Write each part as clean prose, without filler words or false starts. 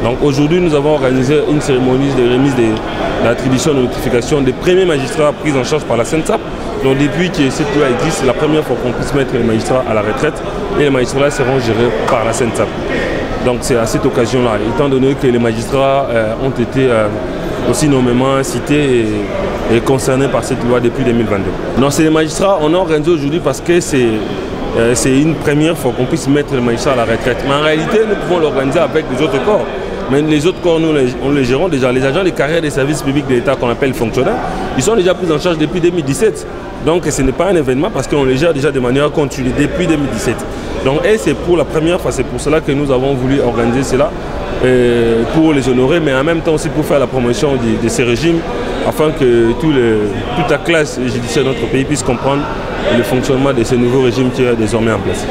Donc aujourd'hui, nous avons organisé une cérémonie de remise de l'attribution de notification des premiers magistrats pris en charge par la SENSAP. Donc depuis que cette loi existe, c'est la première fois qu'on puisse mettre les magistrats à la retraite et les magistrats seront gérés par la SENSAP. Donc c'est à cette occasion-là, étant donné que les magistrats ont été aussi nommément cités et concernés par cette loi depuis 2022. Non, c'est les magistrats, on a organisé aujourd'hui parce que c'est une première fois qu'on puisse mettre les magistrats à la retraite. Mais en réalité, nous pouvons l'organiser avec les autres corps. Mais les autres corps, nous, on les gérons déjà. Les agents des carrières des services publics de l'État qu'on appelle fonctionnaires, ils sont déjà pris en charge depuis 2017. Donc ce n'est pas un événement parce qu'on les gère déjà de manière continue depuis 2017. Donc et c'est pour la première fois, c'est pour cela que nous avons voulu organiser cela, pour les honorer, mais en même temps aussi pour faire la promotion de ces régimes, afin que toute la classe judiciaire de notre pays puisse comprendre le fonctionnement de ce nouveau régime qui est désormais en place.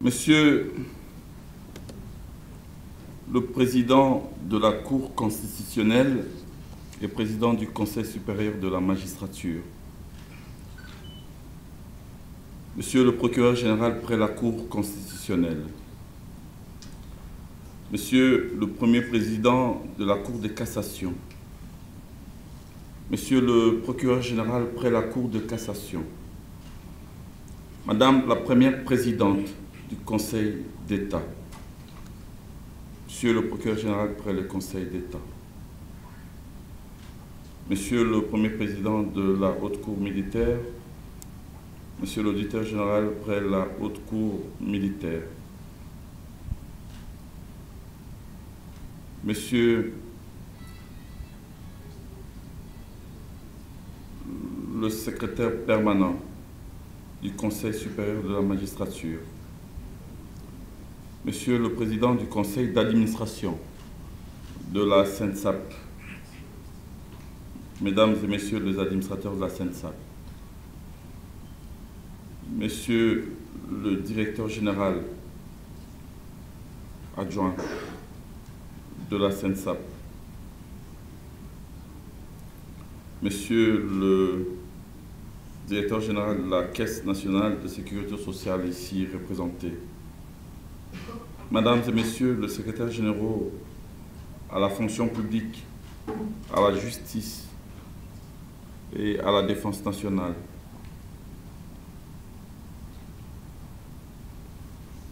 Monsieur le Président de la Cour constitutionnelle et Président du Conseil supérieur de la magistrature, Monsieur le Procureur général près la Cour constitutionnelle, Monsieur le Premier Président de la Cour de cassation, Monsieur le Procureur général près la Cour de cassation, Madame la Première Présidente du Conseil d'État, Monsieur le Procureur général près le Conseil d'État, Monsieur le Premier Président de la Haute Cour militaire, Monsieur l'Auditeur général près la Haute Cour militaire, Monsieur le Secrétaire permanent du Conseil supérieur de la magistrature, Monsieur le Président du Conseil d'administration de la SENSAP, Mesdames et Messieurs les administrateurs de la SENSAP, Monsieur le Directeur général adjoint de la SENSAP, Monsieur le Directeur général de la Caisse nationale de sécurité sociale ici représenté, Mesdames et Messieurs les secrétaires généraux à la fonction publique, à la justice et à la défense nationale,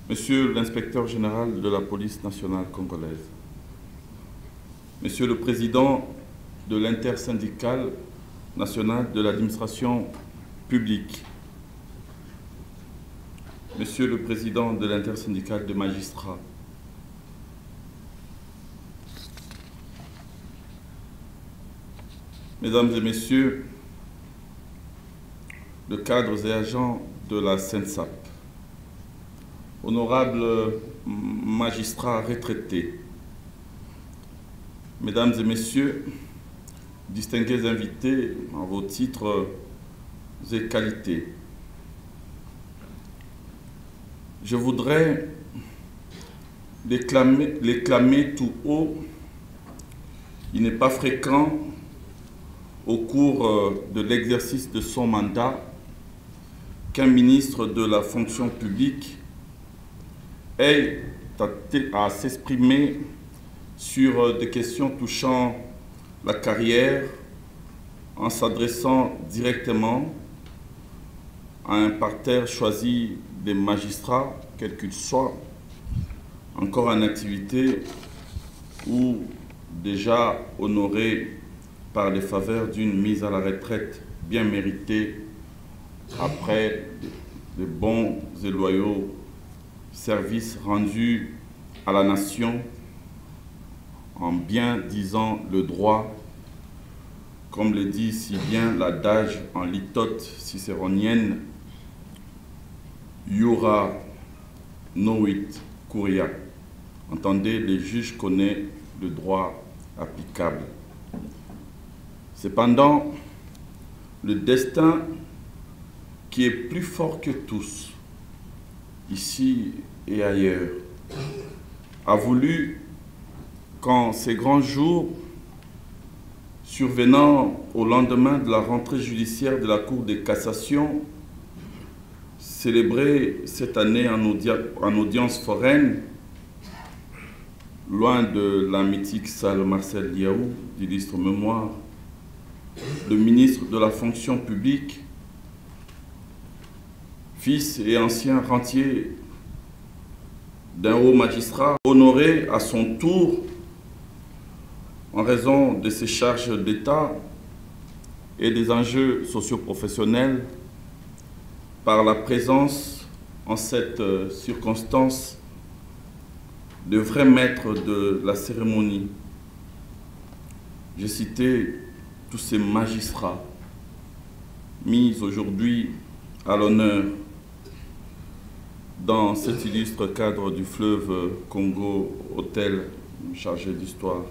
Monsieur l'inspecteur général de la police nationale congolaise, Monsieur le Président de l'intersyndicale nationale de l'administration publique, Monsieur le Président de l'intersyndicale de magistrats, Mesdames et Messieurs, les cadres et agents de la SENSAP, honorables magistrats retraités, Mesdames et Messieurs, distingués invités en vos titres et qualités, je voudrais l'éclamer tout haut. Il n'est pas fréquent au cours de l'exercice de son mandat qu'un ministre de la fonction publique ait à s'exprimer sur des questions touchant la carrière en s'adressant directement à un parterre choisi des magistrats, quels qu'ils soient, encore en activité ou déjà honorés par les faveurs d'une mise à la retraite bien méritée après de bons et loyaux service rendu à la nation en bien disant le droit, comme le dit si bien l'adage en litote cicéronienne, Iura novit curia. Entendez, les juges connaissent le droit applicable. Cependant, le destin qui est plus fort que tous, ici et ailleurs, a voulu qu'en ces grands jours, survenant au lendemain de la rentrée judiciaire de la Cour de cassation, célébrée cette année en audience foraine, loin de la mythique salle Marcel Liaou, d'illustre mémoire, le ministre de la fonction publique, fils et ancien rentier d'un haut magistrat, honoré à son tour en raison de ses charges d'État et des enjeux socio-professionnels par la présence en cette circonstance de vrais maîtres de la cérémonie. J'ai cité tous ces magistrats mis aujourd'hui à l'honneur dans cet illustre cadre du fleuve Congo, hôtel chargé d'histoire,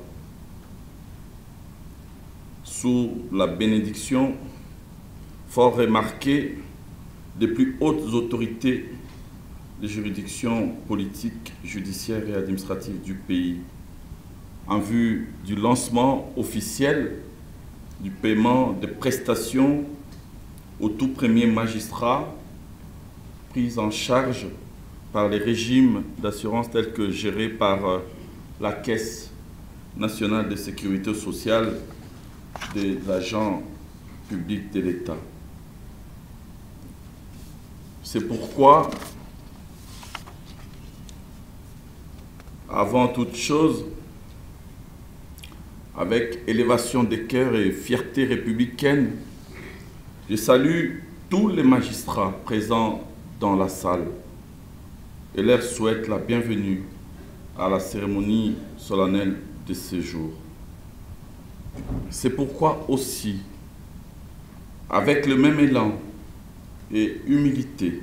sous la bénédiction fort remarquée des plus hautes autorités des juridictions politiques, judiciaires et administratives du pays, en vue du lancement officiel du paiement des prestations aux tout premiers magistrats pris en charge par les régimes d'assurance tels que gérés par la Caisse nationale de sécurité sociale des agents publics de l'État. C'est pourquoi, avant toute chose, avec élévation des cœurs et fierté républicaine, je salue tous les magistrats présents dans la salle et leur souhaite la bienvenue à la cérémonie solennelle de ce jour. C'est pourquoi aussi, avec le même élan et humilité,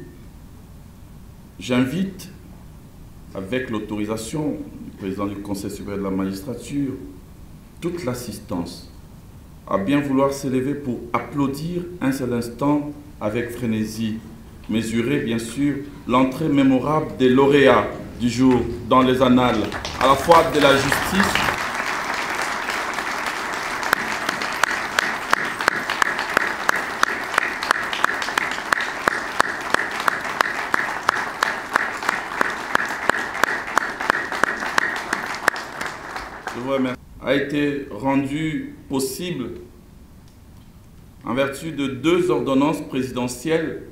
j'invite, avec l'autorisation du président du Conseil supérieur de la magistrature, toute l'assistance à bien vouloir s'élever pour applaudir un seul instant avec frénésie, mesurer bien sûr l'entrée mémorable des lauréats du jour dans les annales, à la fois de la justice a été rendu possible en vertu de 2 ordonnances présidentielles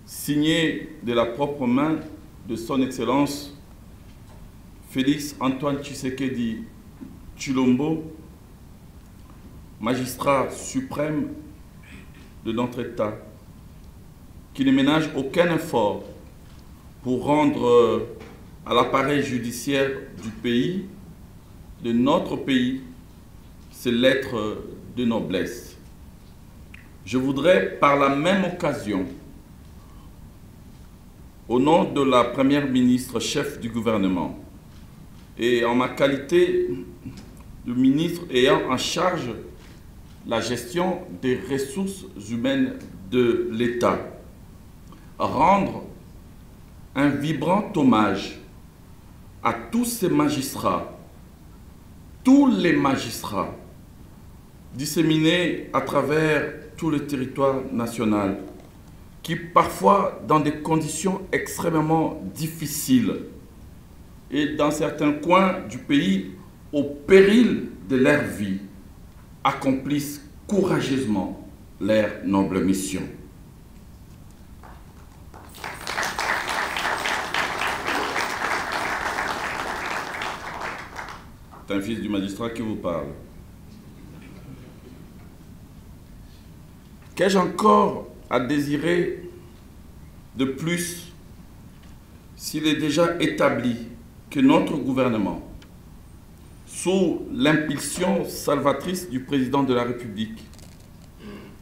signées de la propre main de son Excellence Félix Antoine Tshisekedi Tshilombo, magistrat suprême de notre État, qui ne ménage aucun effort pour rendre à l'appareil judiciaire du pays, de notre pays, ces lettres de noblesse. Je voudrais par la même occasion, au nom de la Première ministre chef du gouvernement et en ma qualité de ministre ayant en charge la gestion des ressources humaines de l'État, rendre un vibrant hommage à tous ces magistrats, tous les magistrats disséminés à travers tout le territoire national, qui parfois, dans des conditions extrêmement difficiles et dans certains coins du pays, au péril de leur vie, accomplissent courageusement leur noble mission. C'est un fils du magistrat qui vous parle. Qu'ai-je encore à désirer de plus, s'il est déjà établi que notre gouvernement, sous l'impulsion salvatrice du président de la République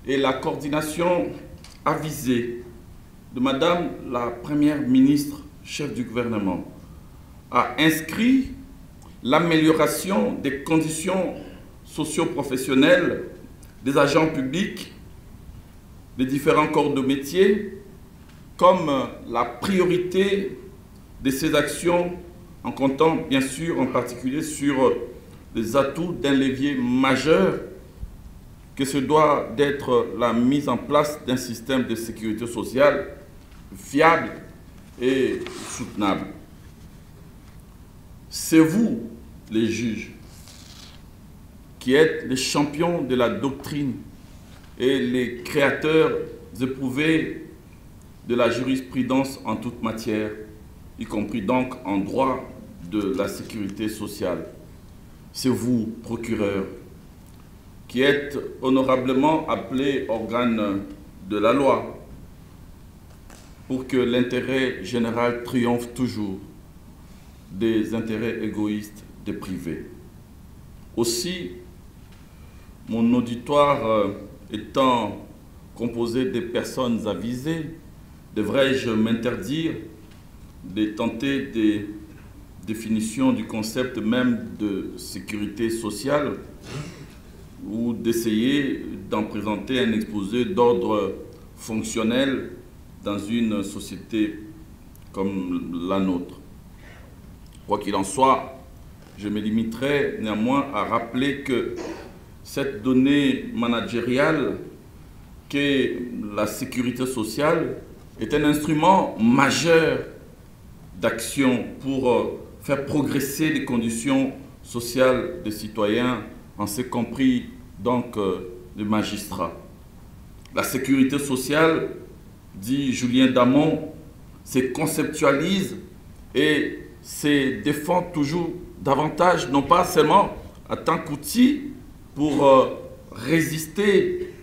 et la coordination avisée de Madame la Première ministre, chef du gouvernement, a inscrit l'amélioration des conditions socio-professionnelles des agents publics, des différents corps de métier, comme la priorité de ces actions, en comptant bien sûr en particulier sur les atouts d'un levier majeur que ce doit d'être la mise en place d'un système de sécurité sociale fiable et soutenable. C'est vous, les juges, qui êtes les champions de la doctrine et les créateurs éprouvés de la jurisprudence en toute matière, y compris donc en droit de la sécurité sociale. C'est vous, procureurs, qui êtes honorablement appelés organes de la loi pour que l'intérêt général triomphe toujours des intérêts égoïstes des privés. Aussi, mon auditoire étant composé de personnes avisées, devrais-je m'interdire de tenter des définitions du concept même de sécurité sociale ou d'essayer d'en présenter un exposé d'ordre fonctionnel dans une société comme la nôtre. Quoi qu'il en soit, je me limiterai néanmoins à rappeler que cette donnée managériale qu'est la sécurité sociale est un instrument majeur d'action pour faire progresser les conditions sociales des citoyens, en ce compris donc des magistrats. La sécurité sociale, dit Julien Damon, se conceptualise et se défend toujours davantage, non pas seulement en tant qu'outil pour résister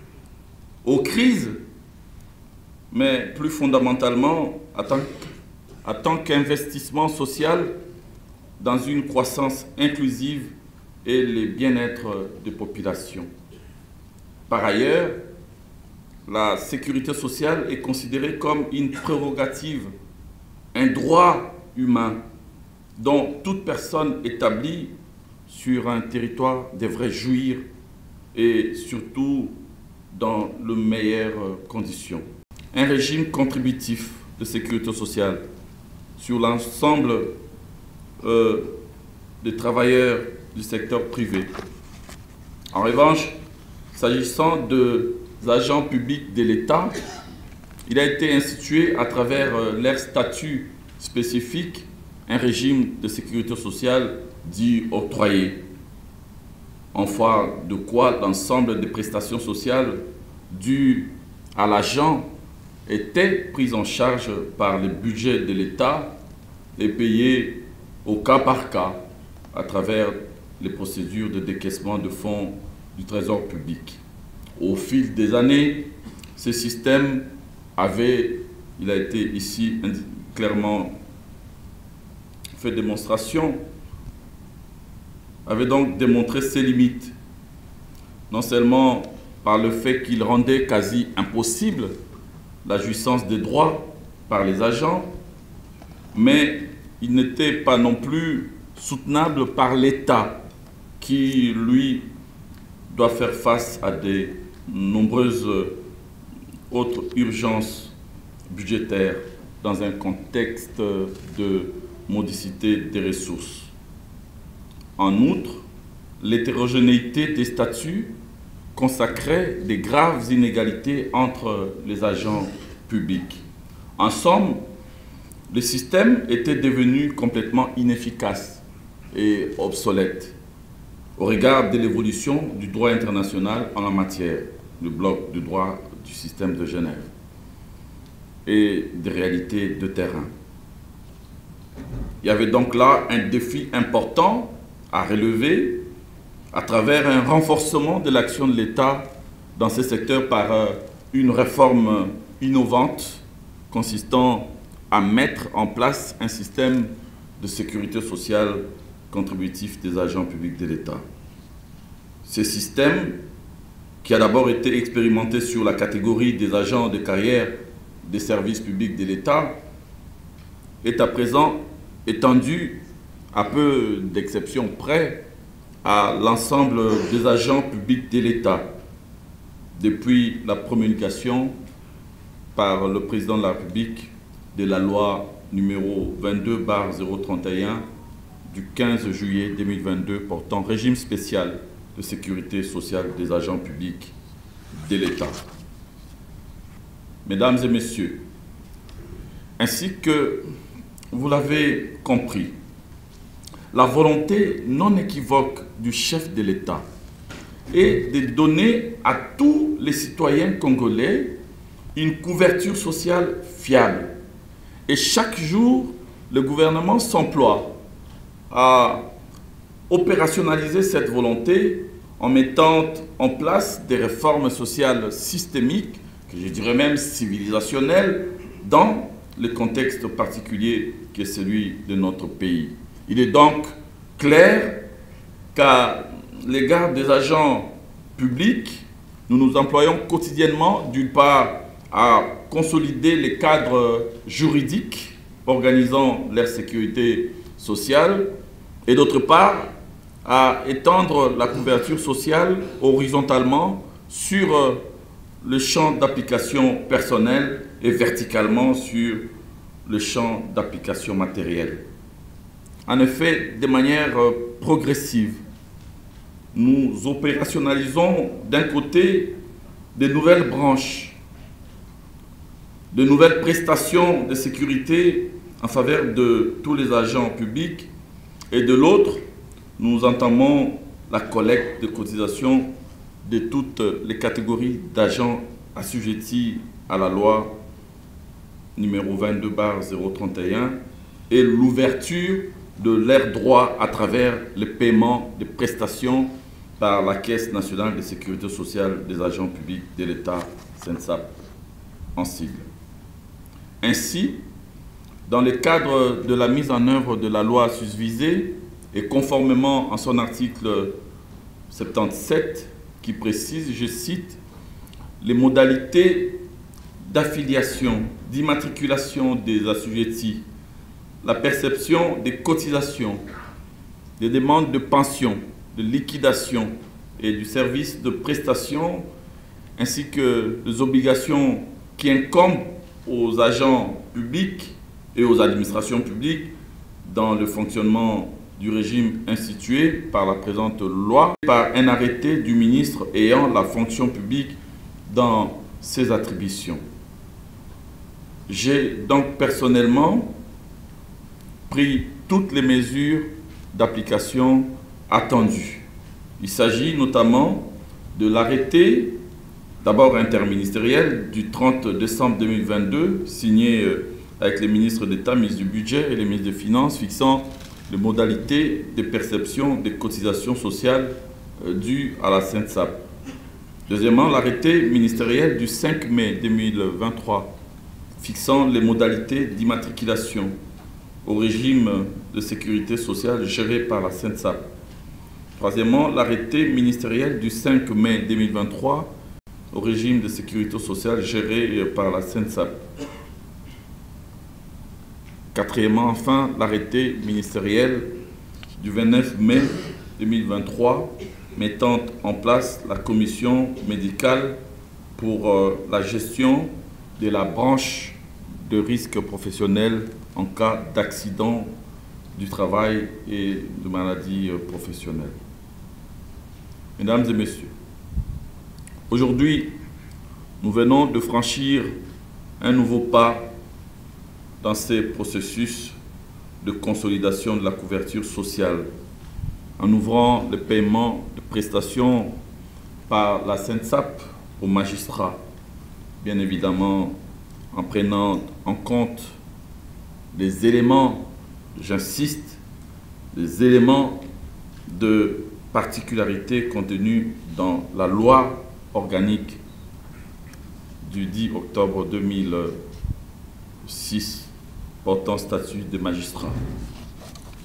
aux crises, mais plus fondamentalement en tant qu'investissement social dans une croissance inclusive et le bien-être des populations. Par ailleurs, la sécurité sociale est considérée comme une prérogative, un droit humain dont toute personne établie sur un territoire devrait jouir et surtout dans les meilleures conditions. Un régime contributif de sécurité sociale sur l'ensemble des travailleurs du secteur privé. En revanche, s'agissant des agents publics de l'État, il a été institué à travers leur statut spécifique un régime de sécurité sociale dit octroyé, en foi de quoi l'ensemble des prestations sociales dues à l'agent étaient prises en charge par le budget de l'État et payées au cas par cas à travers les procédures de décaissement de fonds du Trésor public. Au fil des années, ce système il a été ici clairement fait démonstration, avait donc démontré ses limites, non seulement par le fait qu'il rendait quasi impossible la jouissance des droits par les agents, mais il n'était pas non plus soutenable par l'État qui, lui, doit faire face à de nombreuses autres urgences budgétaires dans un contexte de modicité des ressources. En outre, l'hétérogénéité des statuts consacrait des graves inégalités entre les agents publics. En somme, le système était devenu complètement inefficace et obsolète au regard de l'évolution du droit international en la matière, le bloc du droit du système de Genève, et des réalités de terrain. Il y avait donc là un défi important à relever à travers un renforcement de l'action de l'État dans ce secteur par une réforme innovante consistant à mettre en place un système de sécurité sociale contributif des agents publics de l'État. Ce système, qui a d'abord été expérimenté sur la catégorie des agents de carrière des services publics de l'État, est à présent étendu, à peu d'exceptions près, à l'ensemble des agents publics de l'État, depuis la promulgation par le président de la République de la loi numéro 22/031 du 15 juillet 2022 portant régime spécial de sécurité sociale des agents publics de l'État. Mesdames et messieurs, ainsi que vous l'avez compris, la volonté non équivoque du chef de l'État est de donner à tous les citoyens congolais une couverture sociale fiable. Et chaque jour, le gouvernement s'emploie à opérationnaliser cette volonté en mettant en place des réformes sociales systémiques, que je dirais même civilisationnelles, dans le contexte particulier qui est celui de notre pays. Il est donc clair qu'à l'égard des agents publics, nous nous employons quotidiennement, d'une part, à consolider les cadres juridiques organisant leur sécurité sociale et d'autre part, à étendre la couverture sociale horizontalement sur le champ d'application personnel et verticalement sur le champ d'application matérielle. En effet, de manière progressive, nous opérationnalisons d'un côté de nouvelles branches, de nouvelles prestations de sécurité en faveur de tous les agents publics et de l'autre, nous entamons la collecte de cotisations de toutes les catégories d'agents assujettis à la loi numéro 22/031 et l'ouverture de leurs droits à travers le paiement des prestations par la Caisse nationale de sécurité sociale des agents publics de l'État, CNSAP, en sigle. Ainsi, dans le cadre de la mise en œuvre de la loi susvisée et conformément à son article 77 qui précise, je cite, les modalités d'affiliation, d'immatriculation des assujettis, la perception des cotisations, des demandes de pension, de liquidation et du service de prestation, ainsi que les obligations qui incombent aux agents publics et aux administrations publiques dans le fonctionnement du régime institué par la présente loi, par un arrêté du ministre ayant la fonction publique dans ses attributions. J'ai donc personnellement pris toutes les mesures d'application attendues. Il s'agit notamment de l'arrêté, d'abord interministériel, du 30 décembre 2022, signé avec les ministres d'État, ministres du Budget et les ministres des Finances, fixant les modalités de perception des cotisations sociales dues à la CNSAP. Deuxièmement, l'arrêté ministériel du 5 mai 2023, fixant les modalités d'immatriculation au régime de sécurité sociale géré par la CNSAP. Troisièmement, l'arrêté ministériel du 5 mai 2023 au régime de sécurité sociale géré par la CNSAP. Quatrièmement, enfin, l'arrêté ministériel du 29 mai 2023 mettant en place la commission médicale pour la gestion de la branche de risque professionnel en cas d'accident du travail et de maladie professionnelle. Mesdames et messieurs, aujourd'hui, nous venons de franchir un nouveau pas dans ces processus de consolidation de la couverture sociale en ouvrant le paiement de prestations par la CNSAP aux magistrats, bien évidemment en prenant en compte les éléments, j'insiste, les éléments de particularité contenus dans la loi organique du 10 octobre 2006 portant statut de magistrat.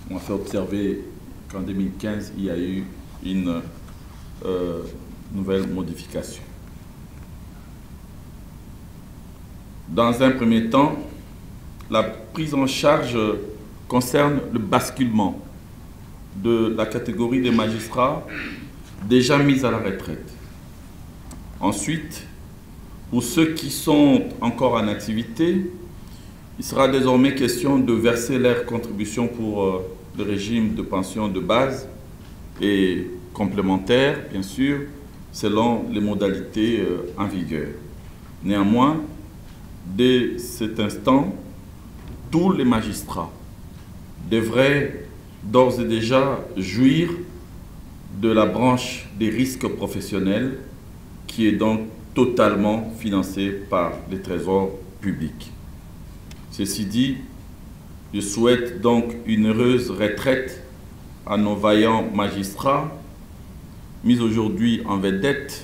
On a fait observer qu'en 2015, il y a eu une nouvelle modification. Dans un premier temps, la prise en charge concerne le basculement de la catégorie des magistrats déjà mis à la retraite. Ensuite, pour ceux qui sont encore en activité, il sera désormais question de verser leur contribution pour le régime de pension de base et complémentaire, bien sûr, selon les modalités en vigueur. Néanmoins, dès cet instant, tous les magistrats devraient d'ores et déjà jouir de la branche des risques professionnels qui est donc totalement financée par les trésors publics. Ceci dit, je souhaite donc une heureuse retraite à nos vaillants magistrats mis aujourd'hui en vedette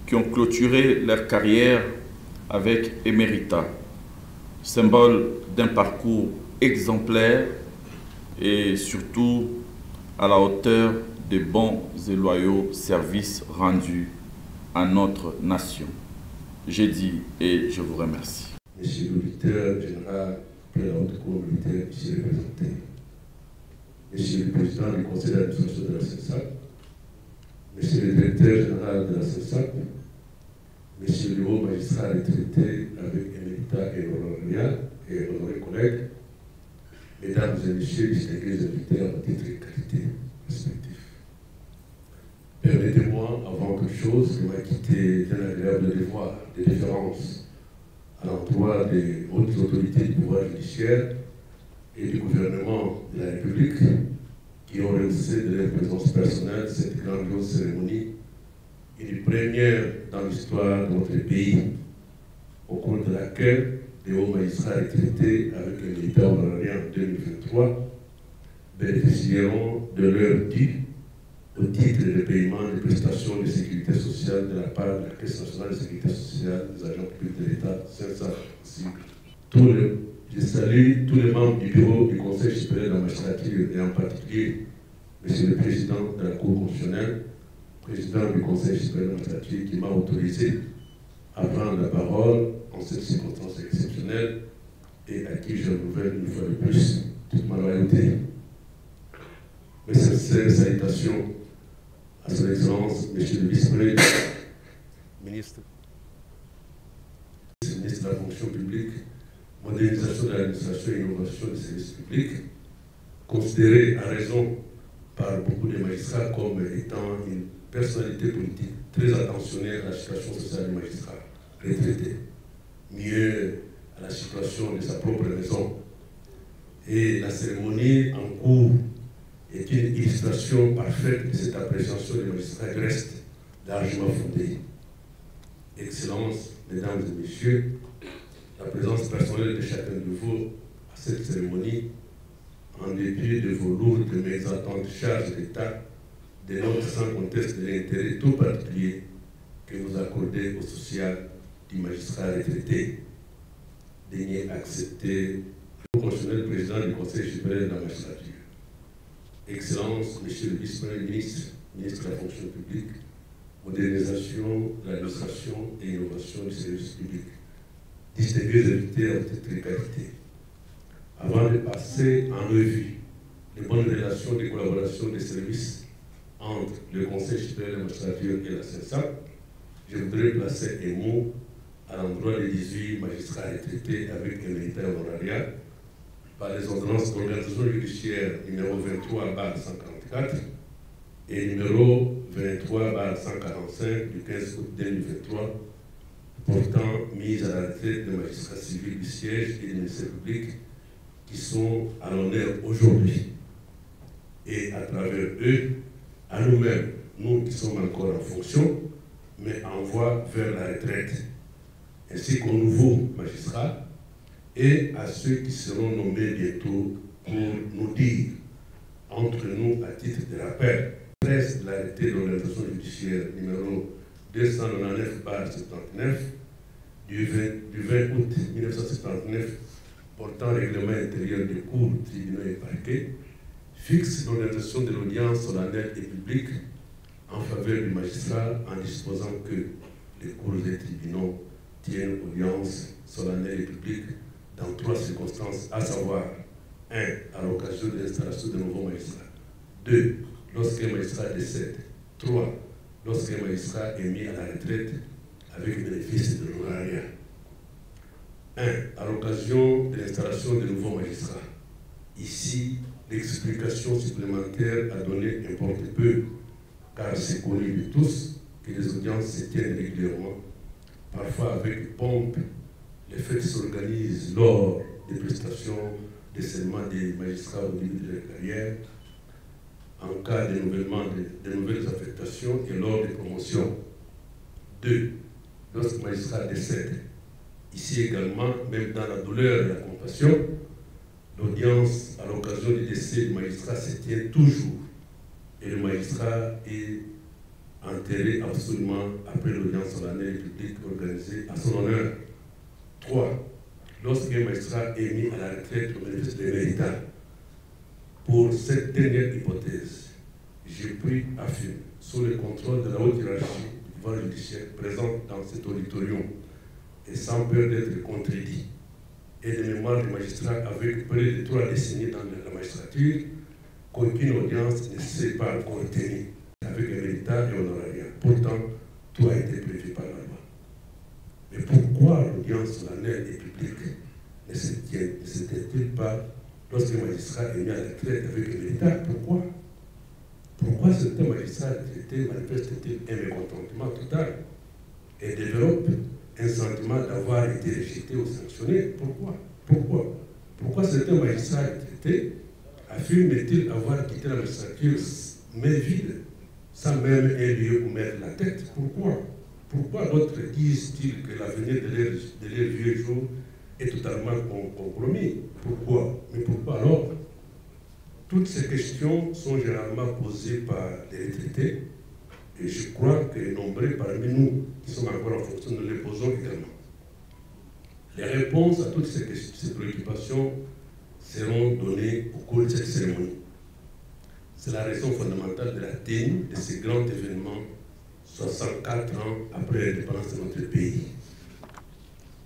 qui ont clôturé leur carrière avec éméritat, symbole d'un parcours exemplaire et surtout à la hauteur des bons et loyaux services rendus à notre nation. J'ai dit et je vous remercie. Monsieur l'auditeur général de la haute cour militaire ici représenté, Monsieur le président du conseil d'administration de la CENSAP, Monsieur le directeur général de la CENSAP, Monsieur le haut magistrat retraité avec éméritat et honorés collègues, Mesdames et Messieurs distingués invités en titre et qualité respectifs. Permettez-moi, avant toute chose, de m'acquitter d'un agréable devoir de déférence à l'endroit des hautes autorités du pouvoir judiciaire et du gouvernement de la République qui ont rehaussé de leur présence personnelle cette grandiose cérémonie, une première dans l'histoire de notre pays, au cours de laquelle les hauts magistrats retraités avec un militaire honorarié en 2023 bénéficieront de leur dû au titre de paiement des prestations de sécurité sociale de la part de la Caisse nationale de sécurité sociale des agents publics de l'État, CNSA. Je salue tous les membres du bureau du Conseil supérieur de la magistrature et en particulier Monsieur le Président de la Cour constitutionnelle, Président du Conseil supérieur de la magistrature qui m'a autorisé à prendre la parole en cette circonstance exceptionnelle et à qui je renouvelle une fois de plus toute ma loyauté. Mes sincères salutations à son Excellence, Monsieur le Vice-président, ministre de la fonction publique, modernisation de l'administration et innovation des services publics, considéré à raison par beaucoup de magistrats comme étant une personnalité politique très attentionnée à la situation sociale des magistrats retraités, mieux à la situation de sa propre maison. Et la cérémonie en cours est une illustration parfaite de cette appréciation des magistrats qui reste largement fondée. Excellences, Mesdames et Messieurs, la présence personnelle de chacun de vous à cette cérémonie, en dépit de vos lourdes mais exaltantes charges d'État, dénote sans conteste l'intérêt tout particulier que vous accordez au social du magistrat retraité. Daignez accepter le constitutionnel président du Conseil supérieur de la magistrature. Excellence, Monsieur le Vice-Premier ministre, ministre de la fonction publique, modernisation, l'administration et innovation du service public, distingués invités en titre et qualité. Avant de passer en revue les bonnes relations de collaboration des services entre le Conseil supérieur de la magistrature et la CENSAP, je voudrais placer un mot à l'endroit des 18 magistrats retraités avec un militaire honorariat par les ordonnances d'organisation judiciaire numéro 23/144 et numéro 23/145 du 15 août 2023 portant mise à la retraite des magistrats civils du siège et du ministère public qui sont à l'honneur aujourd'hui. Et à travers eux, à nous-mêmes, nous qui sommes encore en fonction, mais en voie vers la retraite, ainsi qu'aux nouveaux magistrats et à ceux qui seront nommés bientôt pour nous dire, entre nous, à titre de rappel, 13 de l'arrêté d'organisation judiciaire numéro 299/79 du 20 août 1979 portant règlement intérieur des cours, tribunaux et parquets fixe l'organisation de l'audience solennelle et publique en faveur du magistrat en disposant que les cours et tribunaux tiennent audience solennelle et publique dans 3 circonstances, à savoir 1. À l'occasion de l'installation de nouveaux magistrats. 2. Lorsqu'un magistrat décède. 3. Lorsqu'un magistrat est mis à la retraite avec bénéfice de l'honorariat. 1. À l'occasion de l'installation de nouveaux magistrats. Ici, l'explication supplémentaire à donner importe peu, car c'est connu de tous que les audiences se tiennent régulièrement, parfois avec pompe. Les fêtes s'organisent lors des prestations de serment des magistrats au début de leur carrière, en cas de nouvelles affectations et lors des promotions. 2. Lorsque le magistrat décède. Ici également, même dans la douleur et la compassion, l'audience à l'occasion du décès du magistrat se tient toujours et le magistrat est enterré absolument après l'audience solennelle et publique organisée à son honneur. 3. Lorsqu'un magistrat est mis à la retraite au bénéfice des méritants. Pour cette dernière hypothèse, j'ai pris à affirmer, sous le contrôle de la haute hiérarchie du pouvoir judiciaire présente dans cet auditorium, et sans peur d'être contredit, et de mémoire des magistrats avec près de 3 décennies dans la magistrature, qu'aucune audience ne s'est pas contenue avec un méritat et honorariat. Pourtant, tout a été prévu par la loi. Mais pourquoi l'audience solennelle et publique ne s'était-il pas lorsqu'un magistrat est mis à la retraite avec un méritat? Pourquoi? Pourquoi certains magistrats retraités manifestent-ils un mécontentement total et développent un sentiment d'avoir été rejeté ou sanctionné? Pourquoi certains magistrats retraités affirment-ils avoir quitté la magistrature main vide, sans même un lieu où mettre la tête? Pourquoi d'autres disent-ils que l'avenir de leur vieux jour est totalement compromis? Mais pourquoi alors? Toutes ces questions sont généralement posées par les retraités et je crois que nombreux parmi nous qui sommes encore en fonction, nous les posons également. Les réponses à toutes ces préoccupations seront données au cours de cette cérémonie. C'est la raison fondamentale de la tenue de ces grands événements 64 ans après l'indépendance de notre pays.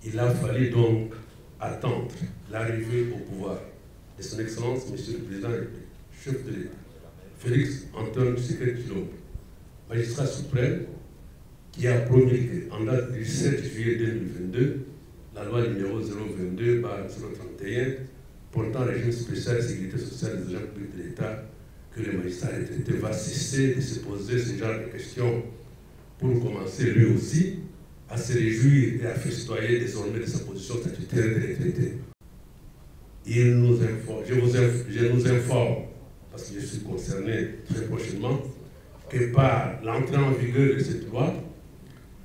Il a fallu donc attendre l'arrivée au pouvoir de son Excellence, Monsieur le Président et chef de l'État, Félix Antoine Tshisekedi Tshilombo, magistrat suprême, qui a promulgué en date du 7 juillet 2022 la loi numéro 022/031 portant régime spécial de sécurité sociale des agents publics de l'État, que le magistrat retraité va cesser de se poser ce genre de questions pour commencer lui aussi à se réjouir et à festoyer désormais de sa position statutaire de retraité. Il nous informe, je nous informe, parce que je suis concerné très prochainement, que par l'entrée en vigueur de cette loi,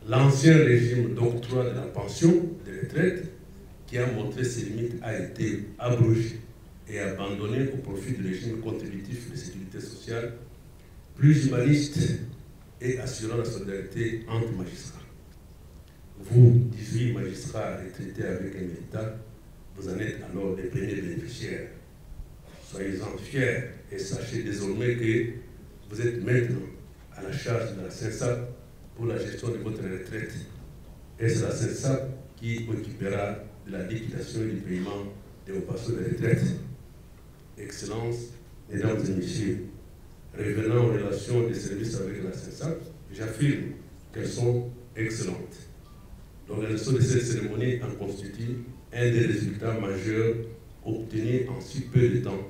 l'ancien régime d'octroi de la pension de retraite, qui a montré ses limites, a été abrogé et abandonné au profit du régime contributif de sécurité sociale, plus humaniste et assurant la solidarité entre magistrats. Vous, 18 magistrats retraités avec un méritat, vous en êtes alors les premiers bénéficiaires. Soyez-en fiers et sachez désormais que vous êtes maintenant à la charge de la CENSAP pour la gestion de votre retraite. Et c'est la CENSAP qui occupera de la liquidation et du paiement de vos pensions de retraite. Excellences, Mesdames et Messieurs, revenant aux relations des services avec la CENSAP, j'affirme qu'elles sont excellentes. L'organisation de cette cérémonie en constitue un des résultats majeurs obtenus en si peu de temps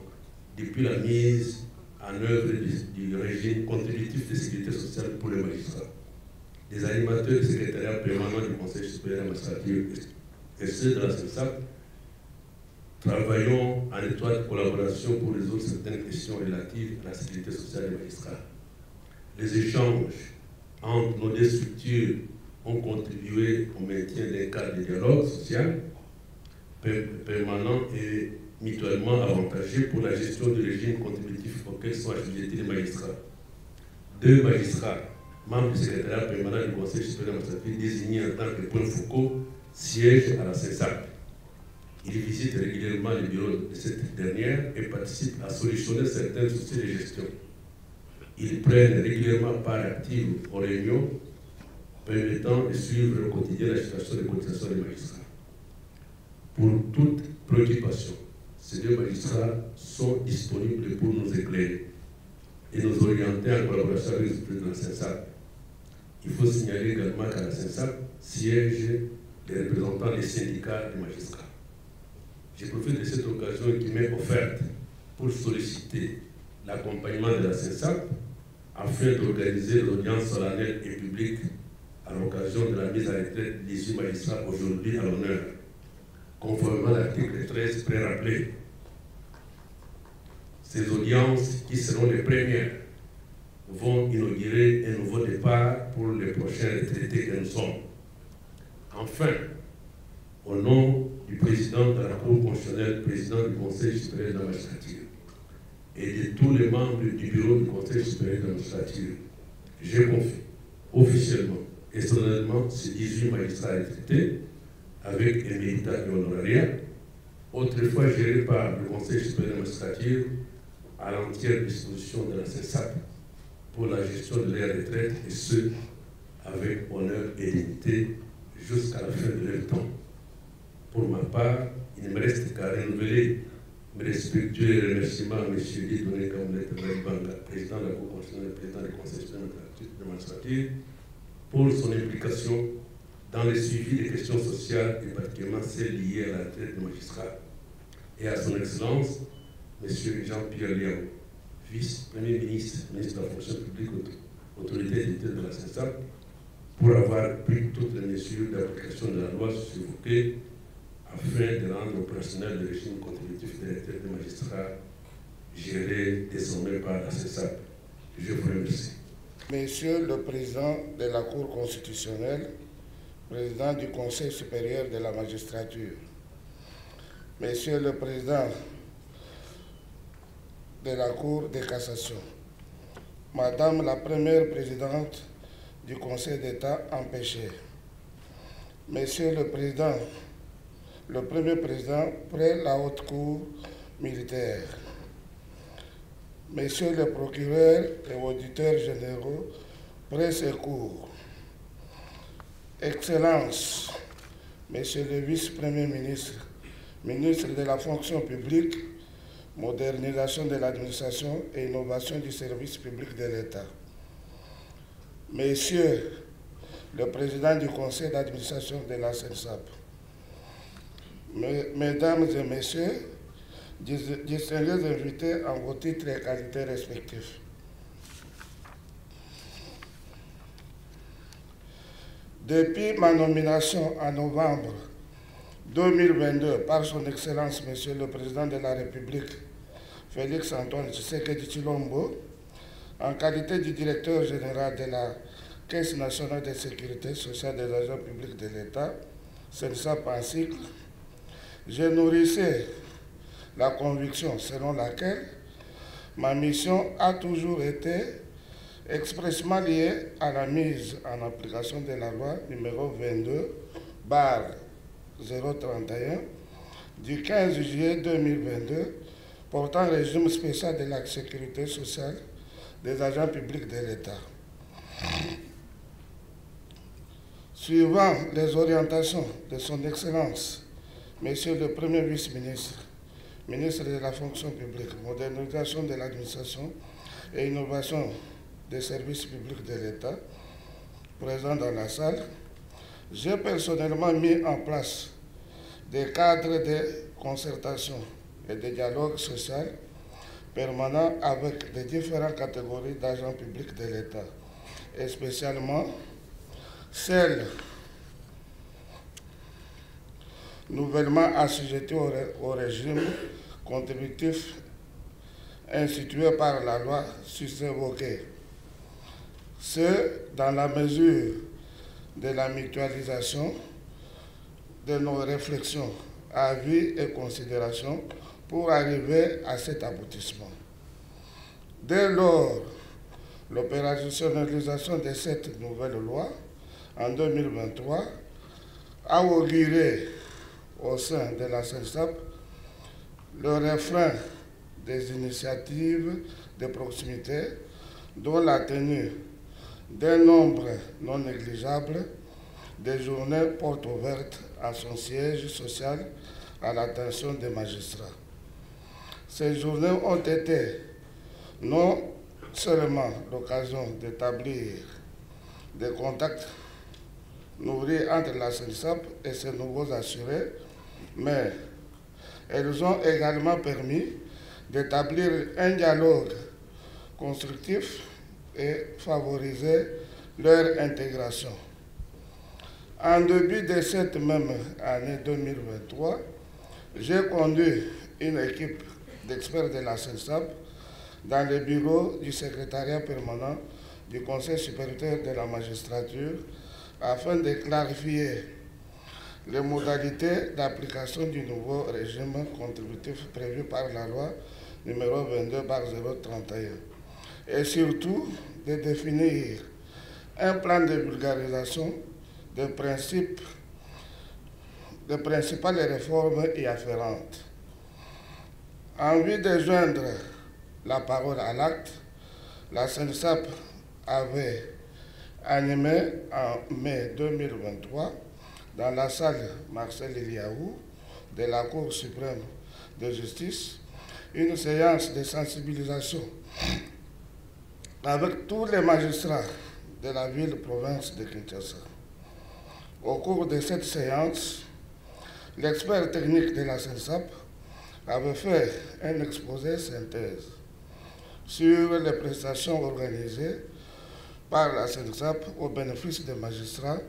depuis la mise en œuvre du régime contributif de sécurité sociale pour les magistrats. Les animateurs du secrétariat permanent du Conseil supérieur de la magistrature et ceux de la CENSAP travaillons en étroite collaboration pour résoudre certaines questions relatives à la sécurité sociale des magistrats. Les échanges entre nos deux structures ont contribué au maintien d'un cadre de dialogue social permanent et mutuellement avantageux pour la gestion du régime contributif auquel sont assujettis les magistrats. 2 magistrats, membres du secrétariat permanent du Conseil supérieur de la magistrature désignés en tant que point focaux, siègent à la CENSAP. Il visite régulièrement les bureaux de cette dernière et participe à solutionner certains soucis de gestion. Ils prennent régulièrement part active aux réunions permettant de suivre au quotidien la situation de cotisation des magistrats. Pour toute préoccupation, ces deux magistrats sont disponibles pour nous éclairer et nous orienter en collaboration avec les autorités de la CENSAP. Il faut signaler également qu'à la CENSAP siègent les représentants des syndicats des magistrats. Je profite de cette occasion qui m'est offerte pour solliciter l'accompagnement de la CENSAP afin d'organiser l'audience solennelle et publique à l'occasion de la mise à retraite des 18 magistrats aujourd'hui à l'honneur, conformément à l'article 13 pré-rappelé. Ces audiences, qui seront les premières, vont inaugurer un nouveau départ pour les prochains retraités que nous sommes. Enfin, au nom du président de la Cour constitutionnelle, président du Conseil supérieur de la magistrature, et de tous les membres du bureau du Conseil supérieur de la magistrature, je confie officiellement et solennellement ces 18 magistrats retraités avec un méritat et honoraria, autrefois gérés par le Conseil supérieur de la magistrature, à l'entière disposition de la CENSAP pour la gestion de leur retraite, et ce, avec honneur et dignité jusqu'à la fin de leur temps. Pour ma part, il ne me reste qu'à renouveler mes respectueux remerciements à M. Dieudonné Kamounette Banga, président de la Cour constitutionnelle, président du Conseil supérieur de la magistrature, pour son implication dans le suivi des questions sociales et particulièrement celles liées à la retraite des magistrats, et à son Excellence, M. Jean-Pierre Liao, vice-premier ministre, ministre de la fonction publique, autorité d'étude de la CENSAP, pour avoir pris toutes les mesures d'application de la loi évoquée afin de rendre opérationnel le régime contributif des retraites des magistrats géré désormais par la CENSAP. Je vous remercie. Monsieur le Président de la Cour constitutionnelle, Président du Conseil supérieur de la magistrature, Monsieur le Président de la Cour de cassation, Madame la Première Présidente du Conseil d'État empêchée, Monsieur le Président, le Premier Président près la Haute Cour militaire, Messieurs les procureurs et auditeurs généraux près ces cours, Excellences, Monsieur le Vice-Premier ministre, ministre de la fonction publique, modernisation de l'administration et innovation du service public de l'État, Messieurs le Président du Conseil d'administration de la CENSAP, Mesdames et Messieurs, distingués invités en vos titres et qualités respectifs. Depuis ma nomination en novembre 2022 par son Excellence, Monsieur le Président de la République, Félix Antoine Tshisekedi Tshilombo, en qualité du directeur général de la Caisse nationale de sécurité sociale des agents publics de l'État, CENSAP en cycle, je nourrissais la conviction selon laquelle ma mission a toujours été expressément liée à la mise en application de la loi numéro 22/031 du 15 juillet 2022 portant régime spécial de la sécurité sociale des agents publics de l'État. Suivant les orientations de son Excellence, Monsieur le Premier vice-ministre, ministre de la fonction publique, modernisation de l'administration et innovation des services publics de l'État, présent dans la salle, j'ai personnellement mis en place des cadres de concertation et de dialogue social permanent avec les différentes catégories d'agents publics de l'État, et spécialement celles nouvellement assujetties au régime contributif institué par la loi sus-évoquée. Ce, dans la mesure de la mutualisation de nos réflexions, avis et considérations pour arriver à cet aboutissement. Dès lors, l'opérationnalisation de cette nouvelle loi en 2023 a auguré au sein de la SENSAP le refrain des initiatives de proximité, dont la tenue d'un nombre non négligeable de journées portes ouvertes à son siège social à l'attention des magistrats. Ces journées ont été non seulement l'occasion d'établir des contacts nourris entre la SENSAP et ses nouveaux assurés, mais elles ont également permis d'établir un dialogue constructif et favoriser leur intégration. En début de cette même année 2023, j'ai conduit une équipe d'experts de la SENSAP dans le bureau du secrétariat permanent du Conseil supérieur de la magistrature afin de clarifier les modalités d'application du nouveau régime contributif prévu par la loi numéro 22/031 et surtout de définir un plan de vulgarisation des principales réformes y afférentes. En vue de joindre la parole à l'acte, la SENSAP avait animé en mai 2023 dans la salle Marcel Eliaou de la Cour suprême de justice une séance de sensibilisation avec tous les magistrats de la ville-province de Kinshasa. Au cours de cette séance, l'expert technique de la SENSAP avait fait un exposé synthèse sur les prestations organisées par la SENSAP au bénéfice des magistrats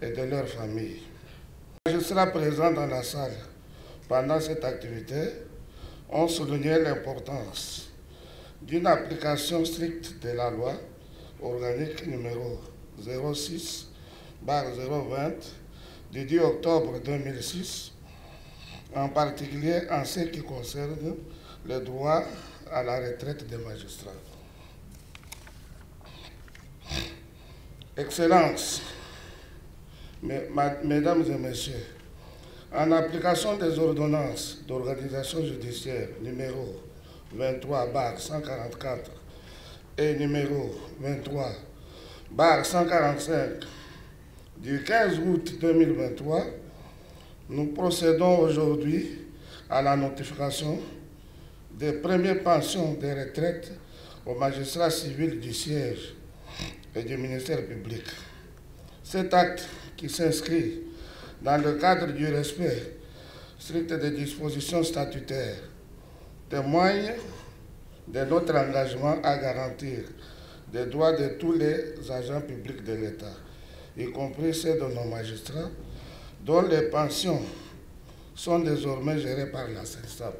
et de leurs familles. Les magistrats présents dans la salle pendant cette activité ont souligné l'importance d'une application stricte de la loi organique numéro 06/020 du 10 octobre 2006, en particulier en ce qui concerne le droit à la retraite des magistrats. Excellences, Mesdames et Messieurs, en application des ordonnances d'organisation judiciaire numéro 23/144 et numéro 23/145 du 15 août 2023, nous procédons aujourd'hui à la notification des premières pensions de retraite aux magistrats civils du siège et du ministère public. Cet acte, qui s'inscrit dans le cadre du respect strict des dispositions statutaires, témoigne de notre engagement à garantir les droits de tous les agents publics de l'État, y compris ceux de nos magistrats, dont les pensions sont désormais gérées par la SENSAP.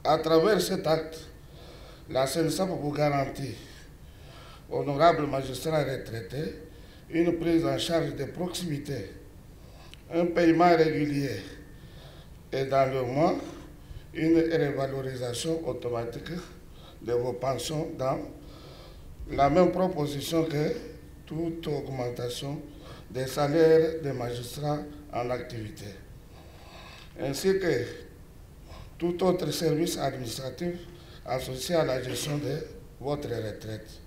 À travers cet acte, la SENSAP vous garantit, honorables magistrats retraités, une prise en charge de proximité, un paiement régulier et dans le mois, une revalorisation automatique de vos pensions dans la même proposition que toute augmentation des salaires des magistrats en activité, ainsi que tout autre service administratif associé à la gestion de votre retraite.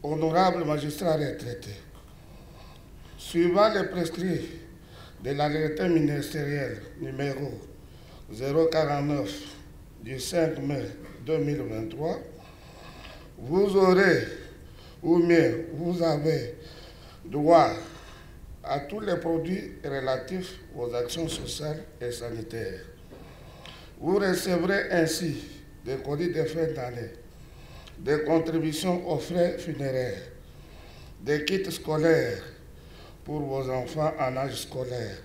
Honorables magistrats retraités, suivant les prescrits de l'arrêté ministériel numéro 049 du 5 mai 2023, vous aurez, ou mieux, vous avez droit à tous les produits relatifs aux actions sociales et sanitaires. Vous recevrez ainsi des colis de fin d'année, des contributions aux frais funéraires, des kits scolaires pour vos enfants en âge scolaire,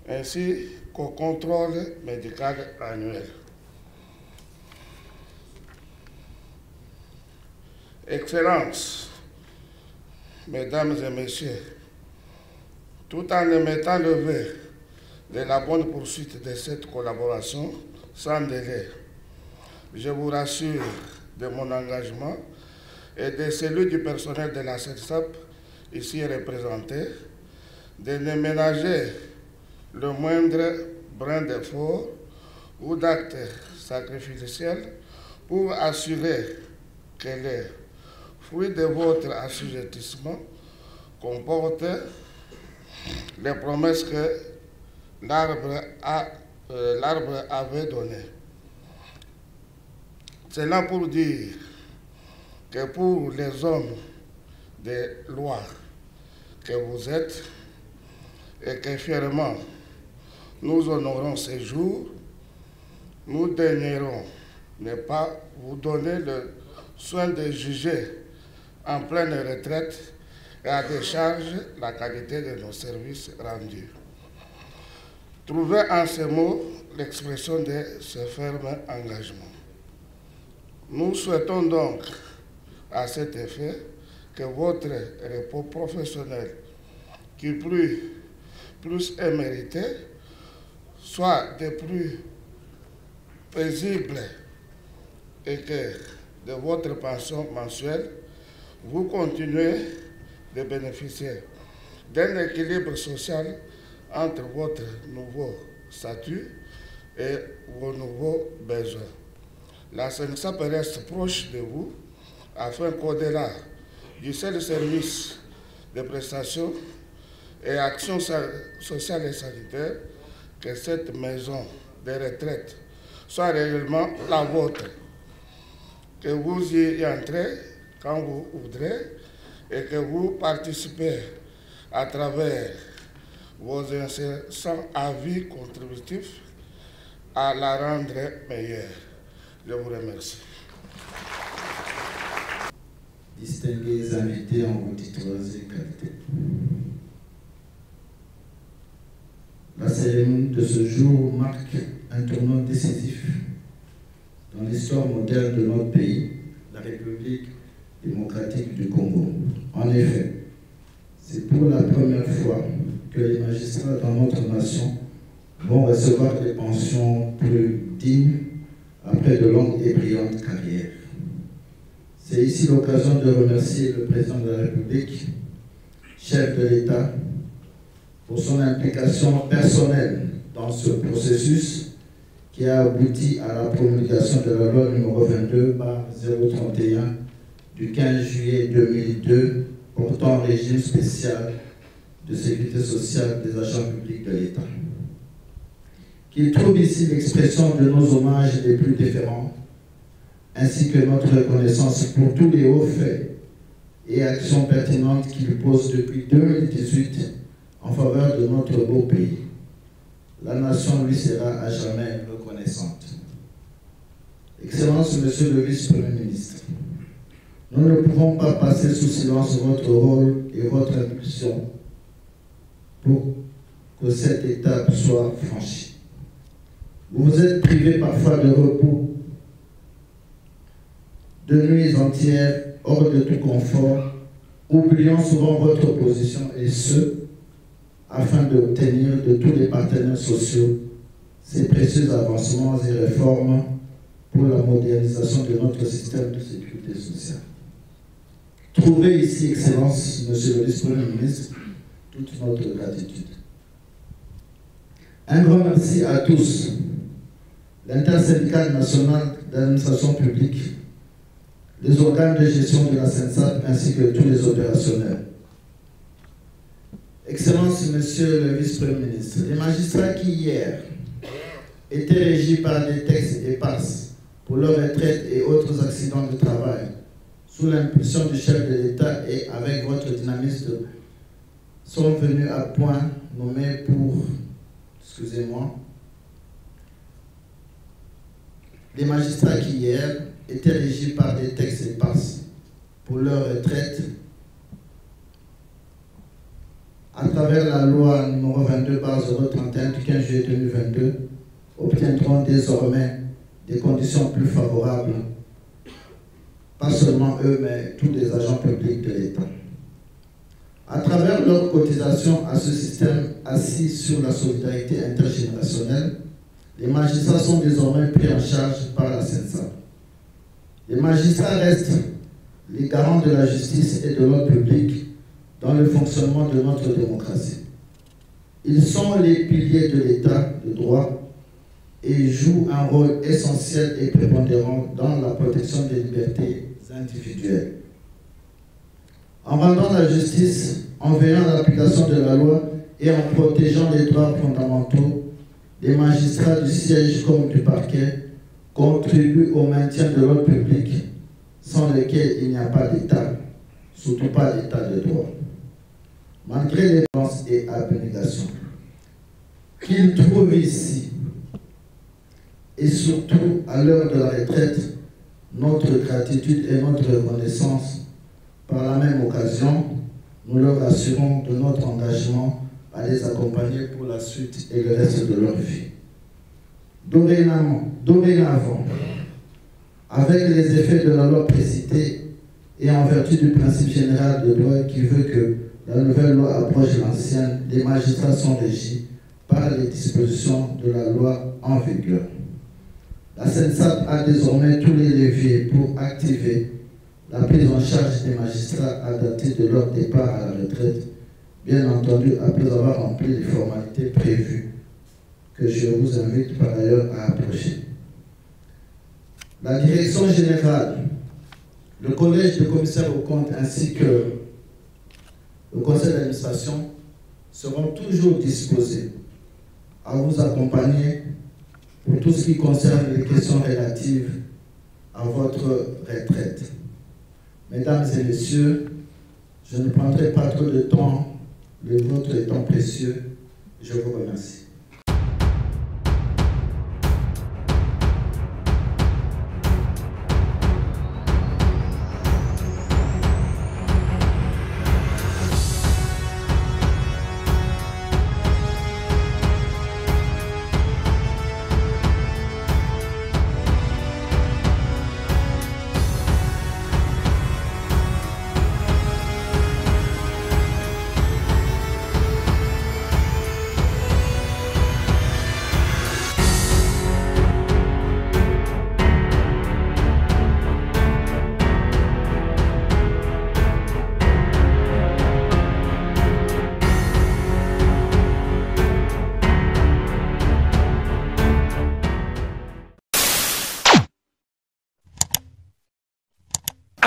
ainsi qu'au contrôle médical annuel. Excellences, Mesdames et Messieurs, tout en émettant le vœu de la bonne poursuite de cette collaboration sans délai, je vous rassure de mon engagement et de celui du personnel de la SENSAP ici représenté, de ne ménager le moindre brin d'effort ou d'acte sacrificiel pour assurer que les fruits de votre assujettissement comportent les promesses que l'arbre avait données. C'est là pour dire que pour les hommes de loi que vous êtes, et que fièrement nous honorons ces jours, nous daignerons ne pas vous donner le soin de juger en pleine retraite et à décharge la qualité de nos services rendus. Trouvez en ces mots l'expression de ce ferme engagement. Nous souhaitons donc à cet effet que votre repos professionnel, qui plus est mérité, soit de plus paisible et que de votre pension mensuelle, vous continuez de bénéficier d'un équilibre social entre votre nouveau statut et vos nouveaux besoins. La SENSAP reste proche de vous afin qu'au-delà du seul service de prestations et actions sociales et sanitaires, que cette maison de retraite soit réellement la vôtre, que vous y entrez quand vous voudrez et que vous participez à travers vos incessants avis contributifs à la rendre meilleure. Je vous remercie. Distingués invités en vos titres et qualités. La cérémonie de ce jour marque un tournant décisif dans l'histoire moderne de notre pays, la République démocratique du Congo. En effet, c'est pour la première fois que les magistrats dans notre nation vont recevoir des pensions plus dignes après de longues et brillantes carrières. C'est ici l'occasion de remercier le président de la République, chef de l'État, pour son implication personnelle dans ce processus qui a abouti à la promulgation de la loi numéro 22/031 du 15 juillet 2002 portant régime spécial de sécurité sociale des agents publics de l'État. Qu'il trouve ici l'expression de nos hommages les plus déférents, ainsi que notre reconnaissance pour tous les hauts faits et actions pertinentes qu'il pose depuis 2018 en faveur de notre beau pays. La nation lui sera à jamais reconnaissante. Excellence, Monsieur le Vice-Premier ministre, nous ne pouvons pas passer sous silence votre rôle et votre impulsion pour que cette étape soit franchie. Vous vous êtes privé parfois de repos, de nuits entières hors de tout confort, oubliant souvent votre position, et ce, afin d'obtenir de tous les partenaires sociaux ces précieux avancements et réformes pour la modernisation de notre système de sécurité sociale. Trouvez ici, Excellence, Monsieur le Vice-Premier ministre, toute notre gratitude. Un grand merci à tous, l'intersyndicale nationale d'administration publique, les organes de gestion de la SENSAP ainsi que tous les opérationnels. Excellence, Monsieur le Vice-Premier ministre, les magistrats qui hier étaient régis par des textes éparses pour leur retraite et autres accidents de travail, sous l'impulsion du chef de l'État et avec votre dynamisme, sont venus à point nommés pour, les magistrats qui hier étaient régis par des textes éparses pour leur retraite à travers la loi numéro 22/031 du 15 juillet 2022, obtiendront désormais des conditions plus favorables, pas seulement eux, mais tous les agents publics de l'État. À travers leur cotisation à ce système assis sur la solidarité intergénérationnelle, les magistrats sont désormais pris en charge par la SENSAP. Les magistrats restent les garants de la justice et de l'ordre public dans le fonctionnement de notre démocratie. Ils sont les piliers de l'État de droit et jouent un rôle essentiel et prépondérant dans la protection des libertés individuelles. En rendant la justice, en veillant à l'application de la loi et en protégeant les droits fondamentaux, les magistrats du siège comme du parquet contribuent au maintien de l'ordre public, sans lequel il n'y a pas d'État, surtout pas d'État de droit. Malgré les violences et abnégations qu'ils trouvent ici, et surtout à l'heure de la retraite, notre gratitude et notre reconnaissance. Par la même occasion, nous leur assurons de notre engagement à les accompagner pour la suite et le reste de leur vie. Dorénavant, avec les effets de la loi précitée et en vertu du principe général de droit qui veut que la nouvelle loi approche l'ancienne, les magistrats sont régis par les dispositions de la loi en vigueur. La CENSAP a désormais tous les leviers pour activer la prise en charge des magistrats à dater de leur départ à la retraite, bien entendu après avoir rempli les formalités prévues que je vous invite par ailleurs à approcher. La direction générale, le collège de commissaires aux comptes ainsi que le conseil d'administration seront toujours disposés à vous accompagner pour tout ce qui concerne les questions relatives à votre retraite. Mesdames et messieurs, je ne prendrai pas trop de temps, le vôtre étant précieux. Je vous remercie.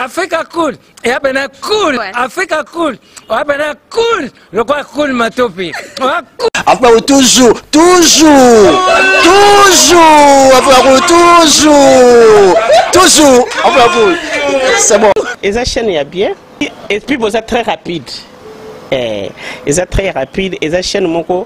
Africa cool, et abena cool, ouais. Africa cool, abena cool, le quoi cool matopi. Après toujours, c'est bon. Et ça chaîne est bien, et puis vous êtes très rapide. Et ça très rapide, et ça chaîne mon co,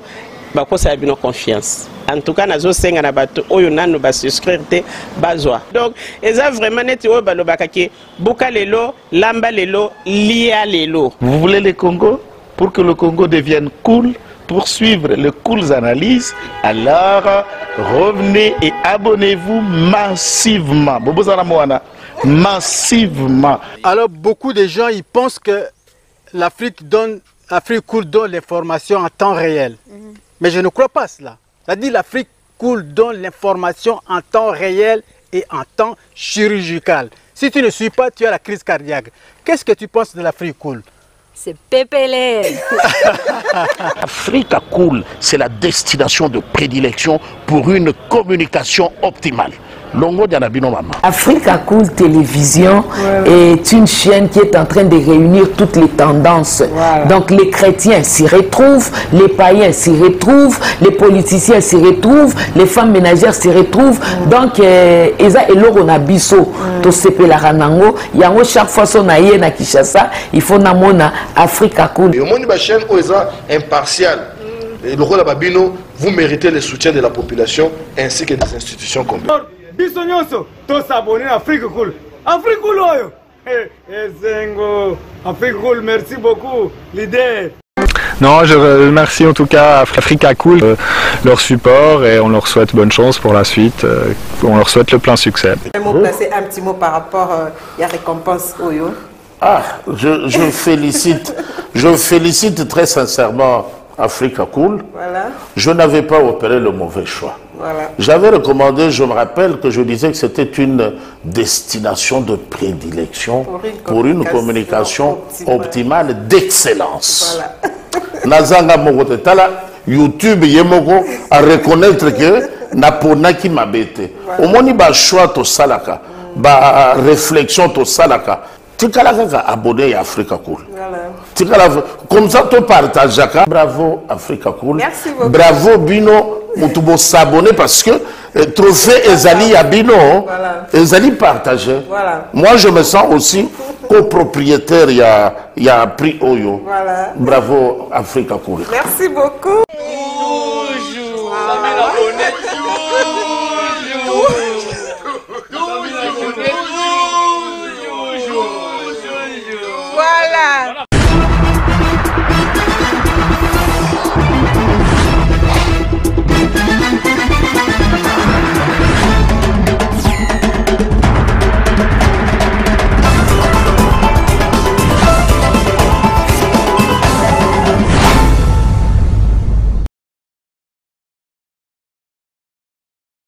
bah quoi ça a bien confiance. En tout cas, nazo senga na bato oyo nanu ba souscrire te bazwa. Donc, eza vraiment neti oyo ba lobakaki buka lelo, lamba lelo, lia lelo. Vous voulez le Congo pour que le Congo devienne cool, pour suivre les cool analyses, alors revenez et abonnez-vous massivement. Bobozana Moana, massivement. Alors beaucoup de gens ils pensent que l'Afrique cool donne l'information en temps réel. Mais je ne crois pas cela. C'est-à-dire l'Afrique cool donne l'information en temps réel et en temps chirurgical. Si tu ne suis pas, tu as la crise cardiaque. Qu'est-ce que tu penses de l'Afrique cool? C'est pépélé. Africa Cool, c'est la destination de prédilection pour une communication optimale. Longo Dianabino Mama. Africa Cool Télévision est une chaîne qui est en train de réunir toutes les tendances. Donc les chrétiens s'y retrouvent, les païens s'y retrouvent, les politiciens s'y retrouvent, les femmes ménagères s'y retrouvent. Donc Eza et Lorona Bisso, to sepe la ranango, yango chaque fois son aïe na Kinshasa, il faut namona Africa Cool. Et au monde de la chaîne Oeza impartial. Et le rôle de Babino, vous méritez le soutien de la population ainsi que des institutions comme Bisognoso, tous s'abonner à Afrique Cool. Afrique Cool, Zengo. Afrique Cool, merci beaucoup, l'idée. Non, je remercie en tout cas Africa Cool, leur support et on leur souhaite bonne chance pour la suite. On leur souhaite le plein succès. Placer un petit mot par rapport à la récompense Oyo. Ah, je félicite très sincèrement Africa Cool. Voilà. Je n'avais pas opéré le mauvais choix. Voilà. J'avais recommandé, je me rappelle que je disais que c'était une destination de prédilection pour une communication optimale d'excellence. Voilà. Nazanga Mogotetala, YouTube yemoko à reconnaître que napona qui m'abete au moins ba choix to salaka ba réflexion to salaka tikala kaka abonné à Africa Cool tikala comme ça to partage bravo Africa Cool merci beaucoup bravo bino mutubo s'abonner parce que trophée ezali ya bino ezali partagé moi je me sens aussi copropriétaire il y a prix Oyo bravo Africa Cool merci beaucoup toujours